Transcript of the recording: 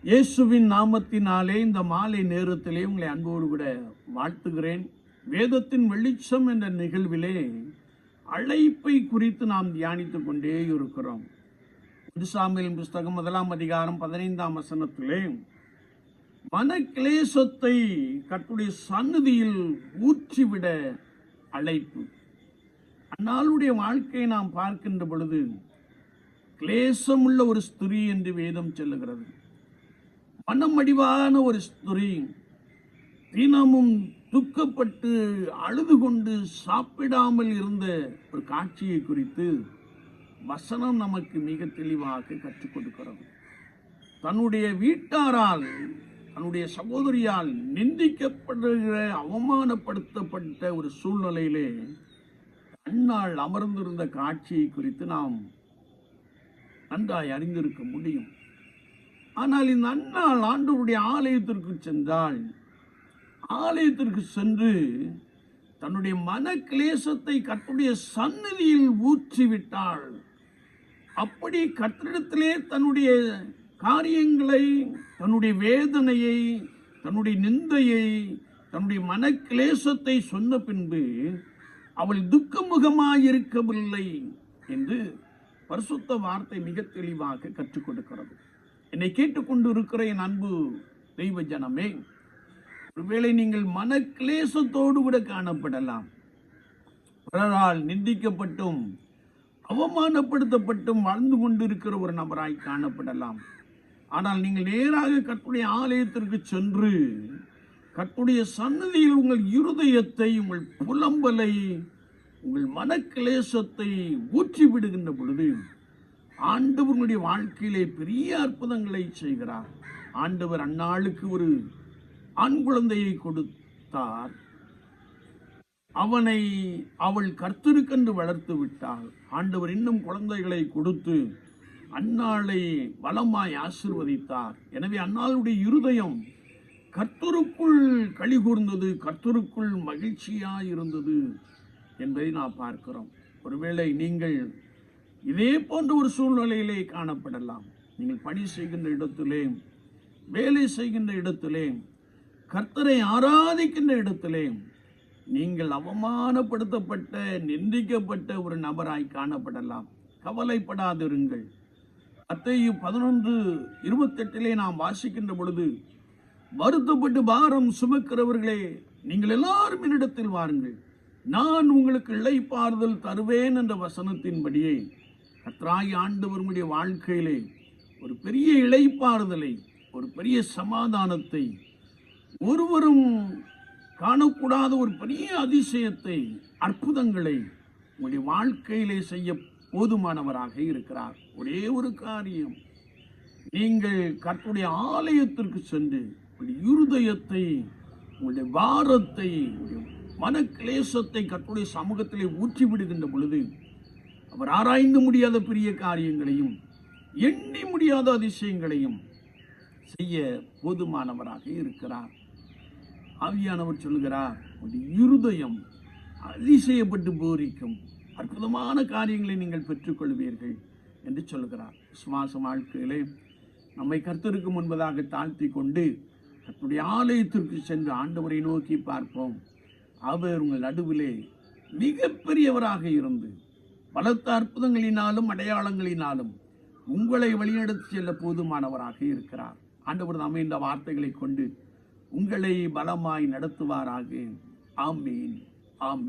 இயேசுவின் நாமத்தினாலே இந்த மாலை நேரத்திலே உங்களை அன்போடு கூட வாழ்த்துகிறேன். வேதத்தின் வெளிச்சம் என்ற நிகழ்விலே அழைப்பை குறித்து நாம் தியானித்துக் கொண்டே இருக்கிறோம். சாமுவேல் புஸ்தகம் 1 அதிகாரம் 15 வசனத்திலே மனக்கிளேசத்தை கர்த்தருடைய சந்நிதியில் ஊற்றிவிட அழைப்பு. அந்நாளுடைய வாழ்க்கையை நாம் பார்க்கின்ற பொழுது கிளேசமுள்ள ஒரு ஸ்திரீ என்று வேதம் சொல்லுகிறது. மனமடிவான ஒரு ஸ்திரீ தினமும் துக்கப்பட்டு அழுது கொண்டு சாப்பிடாமல் இருந்த ஒரு காட்சியை குறித்து வசனம் நமக்கு மிக தெளிவாக கற்றுக் கொடுக்கிறது. தன்னுடைய வீட்டாரால், தன்னுடைய சகோதரியால் நிந்திக்கப்படுகிற, அவமானப்படுத்தப்பட்ட ஒரு சூழ்நிலையிலே அன்னாள் அமர்ந்திருந்த காட்சியை குறித்து நாம் நன்றாய் அறிந்திருக்க முடியும். ஆனால் இந்த அன்னாள் ஆண்டவருடைய ஆலயத்திற்கு சென்றால், ஆலயத்திற்கு சென்று தன்னுடைய மன கிளேசத்தை கர்த்தருடைய சந்நிதியில் ஊற்றிவிட்டாள். அப்படி கர்த்தரிடத்திலே தன்னுடைய காரியங்களை, தன்னுடைய வேதனையை, தன்னுடைய நிந்தையை, தன்னுடைய மன கிளேசத்தை சொன்ன பின்பு அவள் துக்கமுகமாயிருக்கவில்லை என்று பரிசுத்த வார்த்தை மிக தெளிவாக கற்றுக் கொடுக்கிறது. என்னை கேட்டுக்கொண்டு இருக்கிற என் அன்பு தெய்வ ஜனமே, ஒருவேளை நீங்கள் மன கிளேசத்தோடு கூட காணப்படலாம். பிறரால் நிந்திக்கப்பட்டும் அவமானப்படுத்தப்பட்டும் வாழ்ந்து கொண்டிருக்கிற ஒரு நபராய் காணப்படலாம். ஆனால் நீங்கள் நேராக கர்த்தருடைய ஆலயத்திற்கு சென்று கர்த்தருடைய சந்நிதியில் உங்கள் இருதயத்தை, உங்கள் புலம்பலை, உங்கள் மன கிளேசத்தை ஊற்றி விடுகின்ற பொழுது ஆண்டவருடைய வாழ்க்கையிலே பெரிய அற்புதங்களை செய்கிறார். ஆண்டவர் அந்நாளுக்கு ஒரு ஆண் குழந்தையை கொடுத்தார். அவள் கர்த்தருக்கென்று வளர்த்து விட்டாள். ஆண்டவர் இன்னும் குழந்தைகளை கொடுத்து அந்நாளை வளமாய் ஆசீர்வதித்தார். எனவே அந்நாளுடைய இருதயம் கர்த்தருக்குள் களி கூர்ந்தது, கர்த்தருக்குள் மகிழ்ச்சியாய் இருந்தது என்பதை நாம் பார்க்கிறோம். ஒருவேளை நீங்கள் இதே போன்ற ஒரு சூழ்நிலையிலே காணப்படலாம். நீங்கள் பணி செய்கின்ற இடத்திலே, வேலை செய்கின்ற இடத்திலே, கர்த்தரை ஆராதிக்கின்ற இடத்திலே நீங்கள் அவமானப்படுத்தப்பட்ட, நிந்திக்கப்பட்ட ஒரு நபராய் காணப்படலாம். கவலைப்படாதிருங்கள். மத்தேயு 11:28 நாம் வாசிக்கின்ற பொழுது, வருத்தப்பட்டு பாரம் சுமக்கிறவர்களே, நீங்கள் எல்லாரும் என்னிடத்தில் வாருங்கள், நான் உங்களுக்கு இளைப்பாறுதல் தருவேன் என்ற வசனத்தின்படியே கர்த்தராகிய ஆண்டவருடைய வாழ்க்கையிலே ஒரு பெரிய இளைப்பாறுதலை, ஒரு பெரிய சமாதானத்தை, ஒருவரும் காணக்கூடாத ஒரு பெரிய அதிசயத்தை, அற்புதங்களை உங்களுடைய வாழ்க்கையிலே செய்ய போதுமானவராக இருக்கிறார். ஒரே ஒரு காரியம், நீங்கள் கர்த்தருடைய ஆலயத்திற்கு சென்று உங்களுடைய இருதயத்தை, உங்களுடைய பாரத்தை, மன கிளேசத்தை கர்த்தருடைய சமூகத்திலே ஊற்றி விடுகின்ற பொழுது அவர் ஆராய்ந்து முடியாத பெரிய காரியங்களையும், எண்ணி முடியாத அதிசயங்களையும் செய்ய போதுமானவராக இருக்கிறார். ஆவியானவர் சொல்லுகிறார், உங்களுடைய இருதயம் அதிசயப்பட்டு பூரிக்கும், அற்புதமான காரியங்களை நீங்கள் பெற்றுக்கொள்வீர்கள் என்று சொல்லுகிறார். விசுவாச வாழ்க்கையிலே நம்மை கர்த்தருக்கு முன்பதாக தாழ்த்தி கொண்டு கர்த்தருடைய ஆலயத்திற்கு சென்று ஆண்டவரை நோக்கி பார்ப்போம். அவர் உங்கள் நடுவிலே மிகப்பெரியவராக இருந்து பலத்த அற்புதங்களினாலும் அடையாளங்களினாலும் உங்களை வழிநடத்தி செல்ல போதுமானவராக இருக்கிறார். ஆண்டவர் தாமே இந்த வார்த்தைகளை கொண்டு உங்களை பலமாய் நடத்துவாராக. ஆமீன், ஆமீன்.